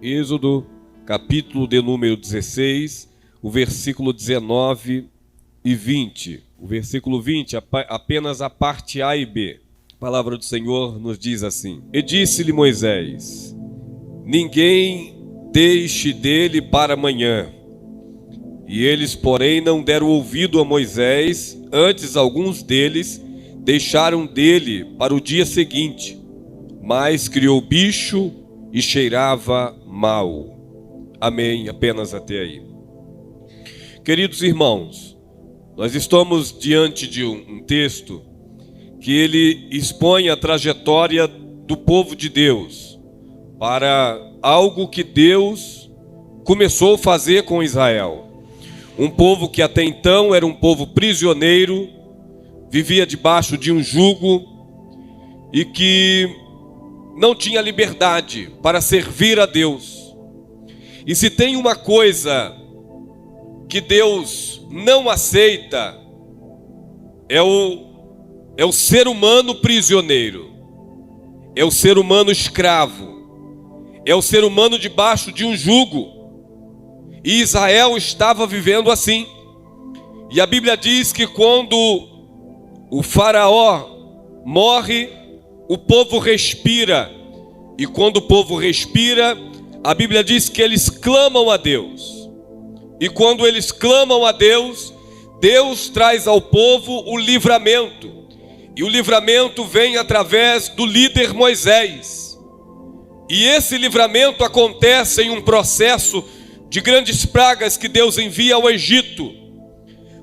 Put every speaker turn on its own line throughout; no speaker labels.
Êxodo, capítulo de número 16, o versículo 19 e 20. O versículo 20, apenas a parte A e B. A palavra do Senhor nos diz assim: E disse-lhe Moisés: Ninguém deixe dele para amanhã. E eles, porém, não deram ouvido a Moisés, antes alguns deles deixaram dele para o dia seguinte, mas criou bicho e cheirava mal. Amém, apenas até aí. Queridos irmãos, nós estamos diante de um texto que ele expõe a trajetória do povo de Deus para algo que Deus começou a fazer com Israel. Um povo que até então era um povo prisioneiro, vivia debaixo de um jugo e que não tinha liberdade para servir a Deus. E se tem uma coisa que Deus não aceita, é o ser humano prisioneiro, é o ser humano escravo, é o ser humano debaixo de um jugo. E Israel estava vivendo assim. E a Bíblia diz que quando o faraó morre, o povo respira. E quando o povo respira, a Bíblia diz que eles clamam a Deus. E quando eles clamam a Deus, Deus traz ao povo o livramento. E o livramento vem através do líder Moisés. E esse livramento acontece em um processo de grandes pragas que Deus envia ao Egito.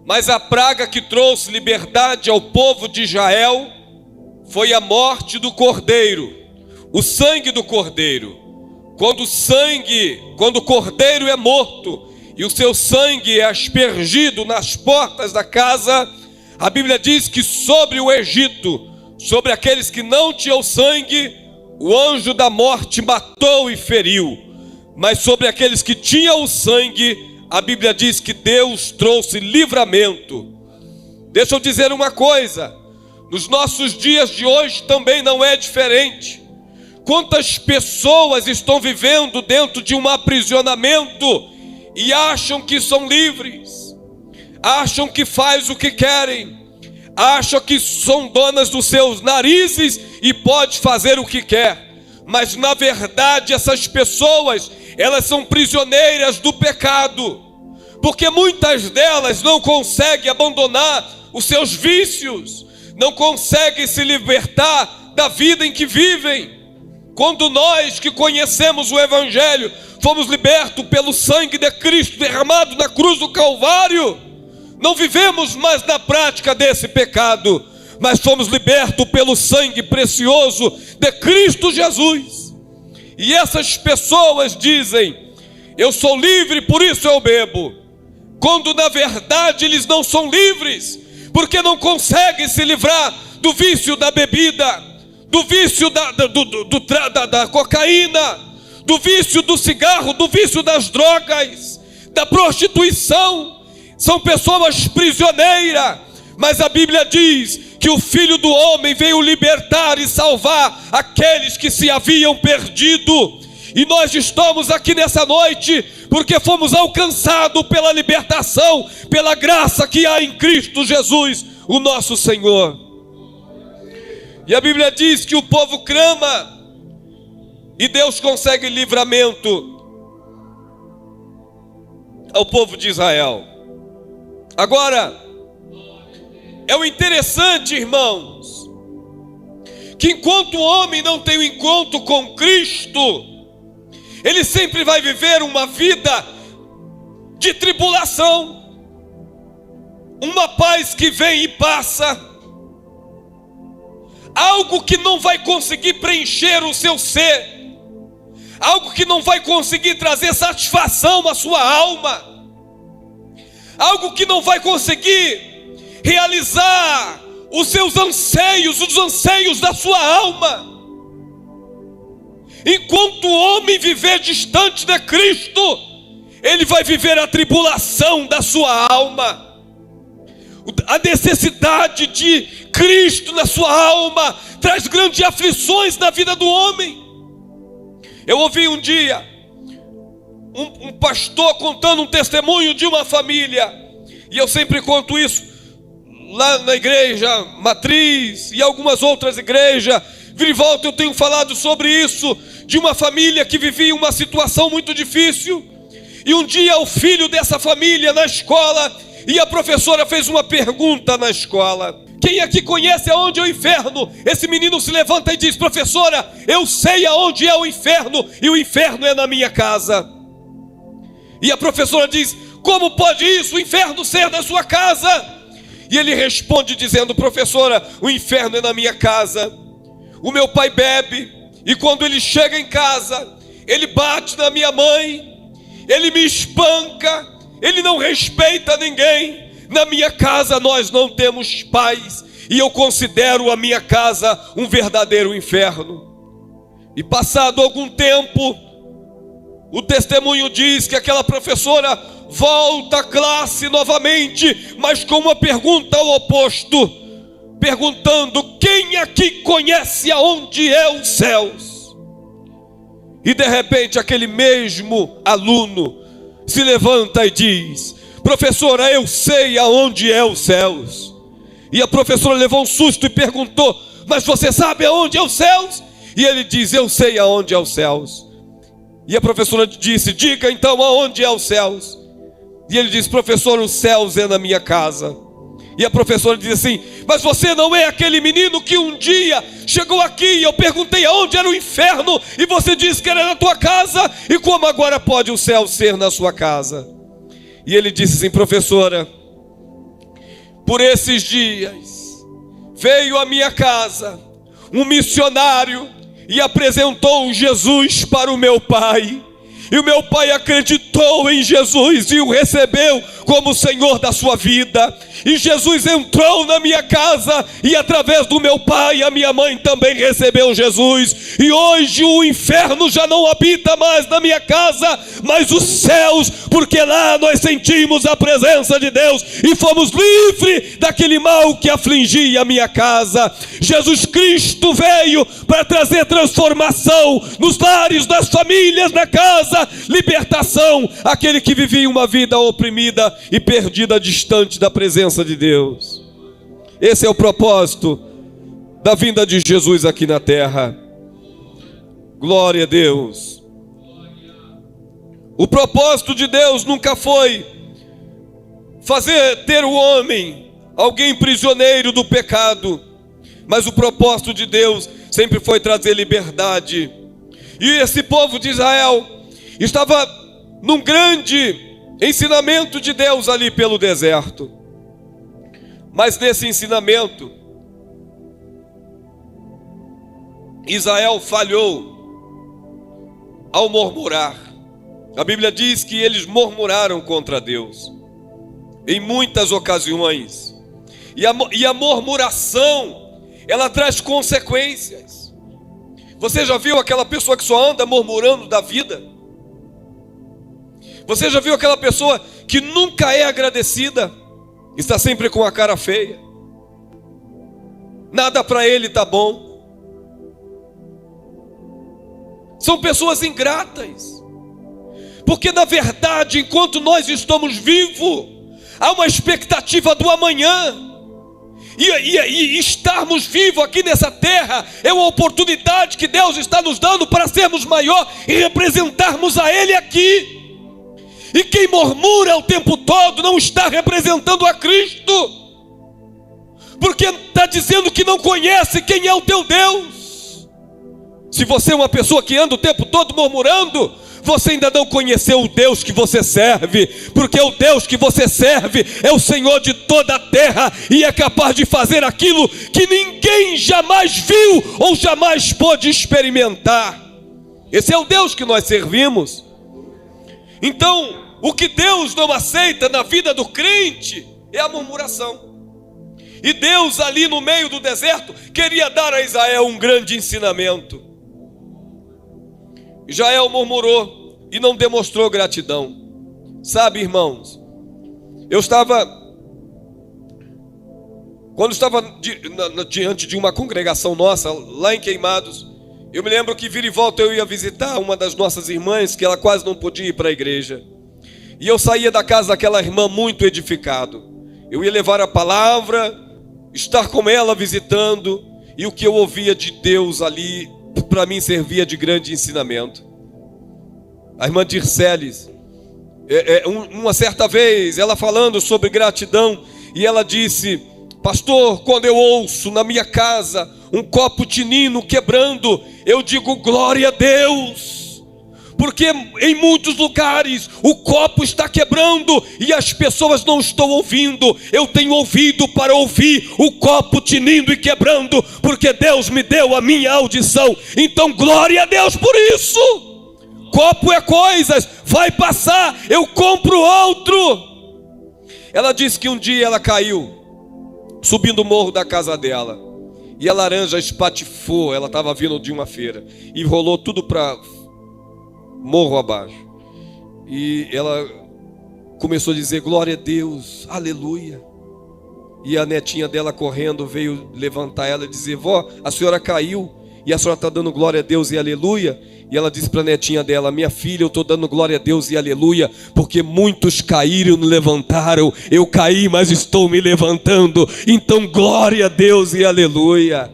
Mas a praga que trouxe liberdade ao povo de Israel foi a morte do cordeiro, o sangue do cordeiro. Quando o cordeiro é morto e o seu sangue é aspergido nas portas da casa, a Bíblia diz que sobre o Egito, sobre aqueles que não tinham sangue, o anjo da morte matou e feriu. Mas sobre aqueles que tinham o sangue, a Bíblia diz que Deus trouxe livramento. Deixa eu dizer uma coisa, nos nossos dias de hoje também não é diferente. Quantas pessoas estão vivendo dentro de um aprisionamento e acham que são livres, acham que faz o que querem, acham que são donas dos seus narizes e pode fazer o que quer. Mas na verdade essas pessoas, elas são prisioneiras do pecado, porque muitas delas não conseguem abandonar os seus vícios, não conseguem se libertar da vida em que vivem. Quando nós que conhecemos o Evangelho fomos libertos pelo sangue de Cristo derramado na cruz do Calvário, não vivemos mais na prática desse pecado, mas fomos libertos pelo sangue precioso de Cristo Jesus. E essas pessoas dizem: eu sou livre, por isso eu bebo, quando na verdade eles não são livres, porque não conseguem se livrar do vício da bebida, do vício da cocaína, do vício do cigarro, do vício das drogas, da prostituição. São pessoas prisioneiras, mas a Bíblia diz que o Filho do Homem veio libertar e salvar aqueles que se haviam perdido. E nós estamos aqui nessa noite porque fomos alcançados pela libertação, pela graça que há em Cristo Jesus, o nosso Senhor. E a Bíblia diz que o povo clama e Deus consegue livramento ao povo de Israel. Agora, é o interessante, irmãos, que enquanto o homem não tem um encontro com Cristo, ele sempre vai viver uma vida de tribulação, uma paz que vem e passa, algo que não vai conseguir preencher o seu ser, algo que não vai conseguir trazer satisfação à sua alma, algo que não vai conseguir realizar os seus anseios, os anseios da sua alma. Enquanto o homem viver distante de Cristo, ele vai viver a tribulação da sua alma, a necessidade de Cristo na sua alma traz grandes aflições na vida do homem. Eu ouvi um dia um pastor contando um testemunho de uma família, e eu sempre conto isso lá na igreja matriz e algumas outras igrejas. Vira e volta eu tenho falado sobre isso, de uma família que vivia uma situação muito difícil, e um dia o filho dessa família na escola, e a professora fez uma pergunta na escola: quem aqui conhece aonde é o inferno? Esse menino se levanta e diz: professora, eu sei aonde é o inferno, e o inferno é na minha casa. E a professora diz: como pode isso, o inferno ser na sua casa? E ele responde dizendo: professora, o inferno é na minha casa. O meu pai bebe, e quando ele chega em casa, ele bate na minha mãe, ele me espanca, ele não respeita ninguém. Na minha casa nós não temos paz, e eu considero a minha casa um verdadeiro inferno. E passado algum tempo, o testemunho diz que aquela professora volta à classe novamente, mas com uma pergunta ao oposto, perguntando: quem aqui conhece aonde é os céus? E de repente aquele mesmo aluno se levanta e diz: professora, eu sei aonde é os céus. E a professora levou um susto e perguntou: mas você sabe aonde é os céus? E ele diz: eu sei aonde é os céus. E a professora disse: diga então aonde é os céus. E ele diz: professor, os céus é na minha casa. E a professora diz assim: mas você não é aquele menino que um dia chegou aqui e eu perguntei aonde era o inferno, e você disse que era na tua casa, e como agora pode o céu ser na sua casa? E ele disse assim: professora, por esses dias veio à minha casa um missionário e apresentou Jesus para o meu pai, e o meu pai acreditou em Jesus e o recebeu como Senhor da sua vida. E Jesus entrou na minha casa, e através do meu pai, a minha mãe também recebeu Jesus. E hoje o inferno já não habita mais na minha casa, mas os céus, porque lá nós sentimos a presença de Deus e fomos livres daquele mal que afligia a minha casa. Jesus Cristo veio para trazer transformação nos lares, nas famílias, na casa, libertação àquele que vivia uma vida oprimida e perdida, distante da presença de Deus. Esse é o propósito da vinda de Jesus aqui na terra. Glória a Deus. O propósito de Deus nunca foi ter o homem alguém prisioneiro do pecado, mas o propósito de Deus sempre foi trazer liberdade. E esse povo de Israel estava num grande ensinamento de Deus ali pelo deserto. Mas nesse ensinamento, Israel falhou ao murmurar. A Bíblia diz que eles murmuraram contra Deus em muitas ocasiões. E a murmuração, ela traz consequências. Você já viu aquela pessoa que só anda murmurando da vida? Você já viu aquela pessoa que nunca é agradecida? Está sempre com a cara feia. Nada para ele está bom. São pessoas ingratas. Porque na verdade, enquanto nós estamos vivos, há uma expectativa do amanhã. E estarmos vivos aqui nessa terra é uma oportunidade que Deus está nos dando para sermos maior e representarmos a Ele aqui. E quem murmura o tempo todo não está representando a Cristo, porque está dizendo que não conhece quem é o teu Deus. Se você é uma pessoa que anda o tempo todo murmurando, você ainda não conheceu o Deus que você serve, porque o Deus que você serve é o Senhor de toda a terra, e é capaz de fazer aquilo que ninguém jamais viu ou jamais pôde experimentar. Esse é o Deus que nós servimos. Então, o que Deus não aceita na vida do crente é a murmuração. E Deus ali no meio do deserto queria dar a Israel um grande ensinamento. Israel murmurou e não demonstrou gratidão. Sabe, irmãos, quando estava diante de uma congregação nossa lá em Queimados, Eu me lembro que vira e volta eu ia visitar uma das nossas irmãs, que ela quase não podia ir para a igreja. E eu saía da casa daquela irmã muito edificado. Eu ia levar a palavra, estar com ela visitando, e o que eu ouvia de Deus ali, para mim servia de grande ensinamento. A irmã Dirceles, uma certa vez, ela falando sobre gratidão, e ela disse: pastor, quando eu ouço na minha casa um copo tinino quebrando, eu digo glória a Deus, porque em muitos lugares o copo está quebrando e as pessoas não estão ouvindo. Eu tenho ouvido para ouvir o copo tinindo e quebrando, porque Deus me deu a minha audição. Então glória a Deus por isso. Copo é coisas, vai passar, eu compro outro. Ela disse que um dia ela caiu subindo o morro da casa dela, e a laranja espatifou. Ela estava vindo de uma feira e rolou tudo para morro abaixo. E ela começou a dizer glória a Deus, aleluia. E a netinha dela correndo veio levantar ela e dizer: vó, a senhora caiu e a senhora está dando glória a Deus e aleluia. E ela disse para a netinha dela: minha filha, eu estou dando glória a Deus e aleluia, porque muitos caíram e levantaram. Eu caí, mas estou me levantando. Então glória a Deus e aleluia.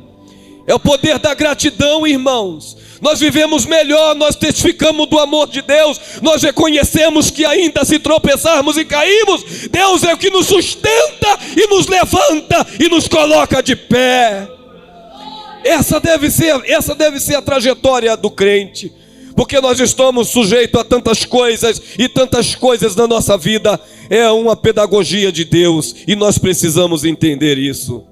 É o poder da gratidão, irmãos. Nós vivemos melhor, nós testificamos do amor de Deus, nós reconhecemos que ainda se tropeçarmos e caímos, Deus é o que nos sustenta e nos levanta e nos coloca de pé. Essa deve ser a trajetória do crente, porque nós estamos sujeitos a tantas coisas, e tantas coisas na nossa vida é uma pedagogia de Deus, e nós precisamos entender isso.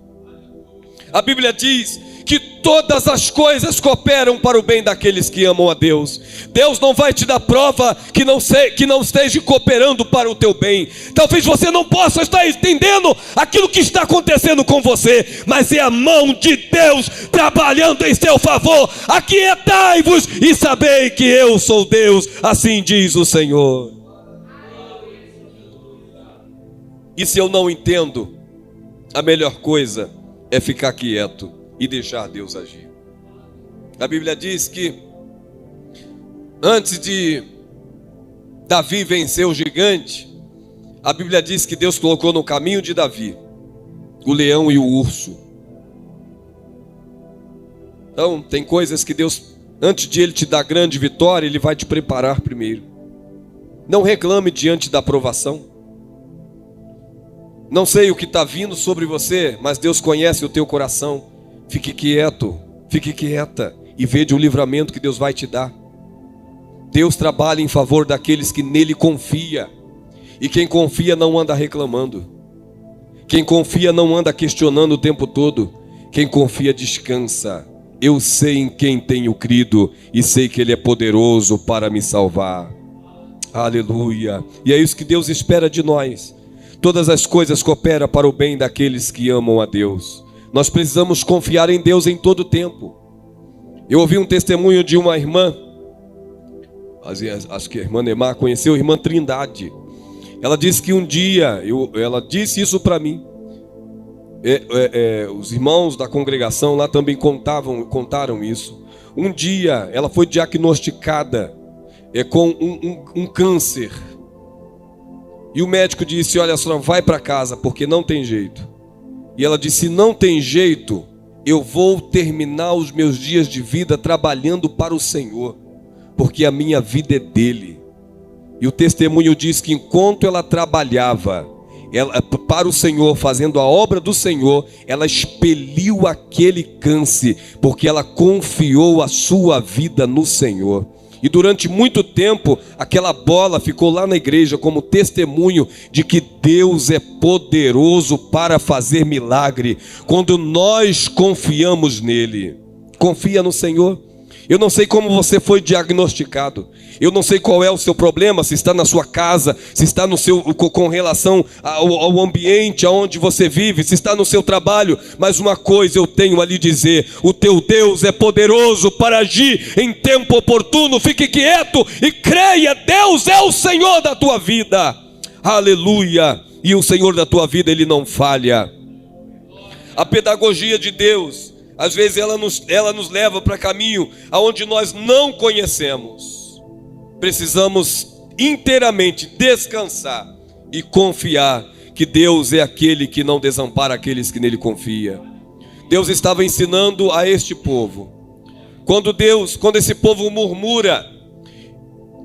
A Bíblia diz que todas as coisas cooperam para o bem daqueles que amam a Deus. Deus não vai te dar prova que não esteja cooperando para o teu bem. Talvez você não possa estar entendendo aquilo que está acontecendo com você, mas é a mão de Deus trabalhando em seu favor. Aquietai-vos e sabei que eu sou Deus, assim diz o Senhor. E se eu não entendo, a melhor coisa é ficar quieto e deixar Deus agir. A Bíblia diz que antes de Davi vencer o gigante, a Bíblia diz que Deus colocou no caminho de Davi o leão e o urso. Então tem coisas que Deus, antes de Ele te dar grande vitória, Ele vai te preparar primeiro. Não reclame diante da provação. Não sei o que está vindo sobre você, mas Deus conhece o teu coração. Fique quieto, fique quieta e veja o livramento que Deus vai te dar. Deus trabalha em favor daqueles que nele confia. E quem confia não anda reclamando. Quem confia não anda questionando o tempo todo. Quem confia descansa. Eu sei em quem tenho crido e sei que Ele é poderoso para me salvar. Aleluia. E é isso que Deus espera de nós. Todas as coisas cooperam para o bem daqueles que amam a Deus. Nós precisamos confiar em Deus em todo tempo. Eu ouvi um testemunho de uma irmã, acho que a irmã Neymar conheceu a irmã Trindade. Ela disse que um dia, ela disse isso para mim. Os irmãos da congregação lá também contaram isso. Um dia ela foi diagnosticada com um câncer. E o médico disse: olha só, vai para casa porque não tem jeito. E ela disse: não tem jeito, eu vou terminar os meus dias de vida trabalhando para o Senhor, porque a minha vida é dele. E o testemunho diz que enquanto ela trabalhava para o Senhor, fazendo a obra do Senhor, ela expeliu aquele câncer, porque ela confiou a sua vida no Senhor. E durante muito tempo, aquela bola ficou lá na igreja como testemunho de que Deus é poderoso para fazer milagre, quando nós confiamos nele. Confia no Senhor. Eu não sei como você foi diagnosticado. Eu não sei qual é o seu problema, se está na sua casa, se está com relação ao ambiente onde você vive, se está no seu trabalho. Mas uma coisa eu tenho a lhe dizer: o teu Deus é poderoso para agir em tempo oportuno. Fique quieto e creia, Deus é o Senhor da tua vida. Aleluia. E o Senhor da tua vida, Ele não falha. A pedagogia de Deus, Às vezes ela nos leva para caminho aonde nós não conhecemos. Precisamos inteiramente descansar e confiar que Deus é aquele que não desampara aqueles que nele confiam. Deus estava ensinando a este povo. Quando esse povo murmura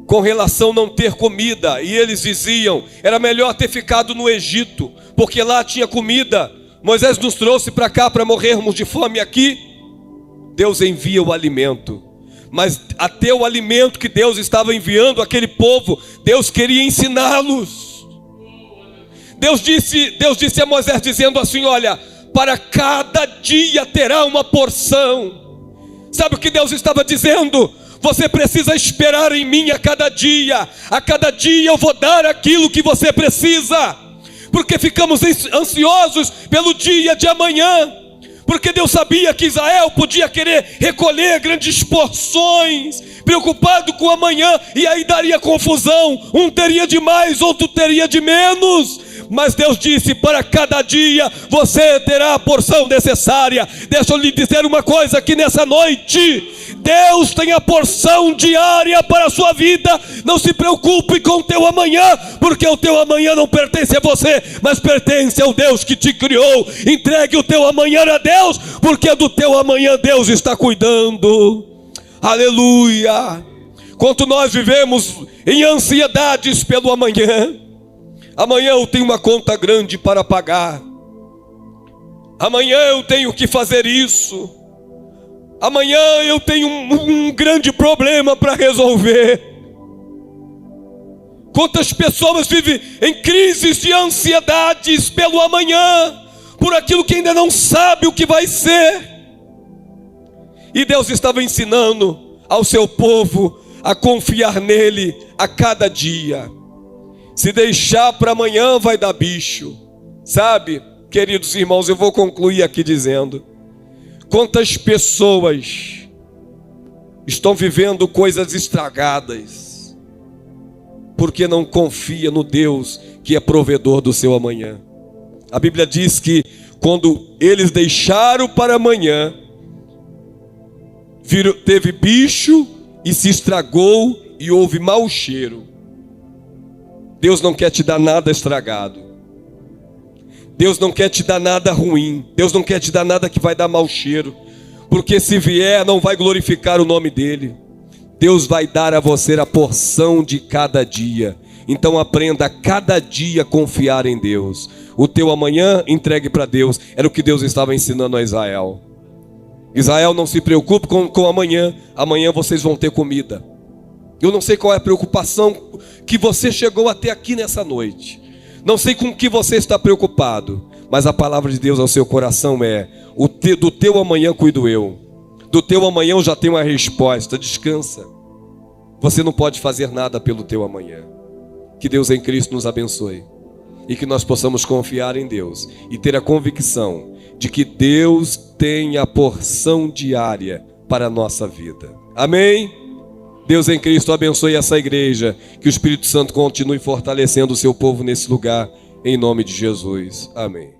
com relação a não ter comida, e eles diziam, era melhor ter ficado no Egito, porque lá tinha comida. Moisés nos trouxe para cá para morrermos de fome aqui. Deus envia o alimento, mas até o alimento que Deus estava enviando àquele povo, Deus queria ensiná-los. Deus disse a Moisés, dizendo assim, olha, para cada dia terá uma porção. Sabe o que Deus estava dizendo? Você precisa esperar em mim a cada dia eu vou dar aquilo que você precisa, porque ficamos ansiosos pelo dia de amanhã, porque Deus sabia que Israel podia querer recolher grandes porções, preocupado com amanhã, e aí daria confusão, um teria de mais, outro teria de menos. Mas Deus disse, para cada dia você terá a porção necessária. Deixa eu lhe dizer uma coisa aqui nessa noite: Deus tem a porção diária para a sua vida. Não se preocupe com o teu amanhã, porque o teu amanhã não pertence a você, mas pertence ao Deus que te criou. Entregue o teu amanhã a Deus, porque do teu amanhã Deus está cuidando. Aleluia! Quanto nós vivemos em ansiedades pelo amanhã. Amanhã eu tenho uma conta grande para pagar. Amanhã eu tenho que fazer isso. Amanhã eu tenho um grande problema para resolver. Quantas pessoas vivem em crises de ansiedades pelo amanhã, por aquilo que ainda não sabe o que vai ser. E Deus estava ensinando ao seu povo a confiar nele a cada dia. Se deixar para amanhã vai dar bicho. Sabe, queridos irmãos, eu vou concluir aqui dizendo: quantas pessoas estão vivendo coisas estragadas, porque não confia no Deus que é provedor do seu amanhã. A Bíblia diz que quando eles deixaram para amanhã, teve bicho e se estragou e houve mau cheiro. Deus não quer te dar nada estragado. Deus não quer te dar nada ruim. Deus não quer te dar nada que vai dar mau cheiro, porque se vier não vai glorificar o nome dele. Deus vai dar a você a porção de cada dia. Então aprenda a cada dia a confiar em Deus. O teu amanhã entregue para Deus. Era o que Deus estava ensinando a Israel. Israel, não se preocupe com amanhã. Amanhã vocês vão ter comida. Eu não sei qual é a preocupação que você chegou até aqui nessa noite. Não sei com que você está preocupado, mas a palavra de Deus ao seu coração é: do teu amanhã cuido eu. Do teu amanhã eu já tenho a resposta. Descansa. Você não pode fazer nada pelo teu amanhã. Que Deus em Cristo nos abençoe e que nós possamos confiar em Deus e ter a convicção de que Deus tem a porção diária para a nossa vida. Amém? Deus em Cristo abençoe essa igreja, que o Espírito Santo continue fortalecendo o seu povo nesse lugar, em nome de Jesus. Amém.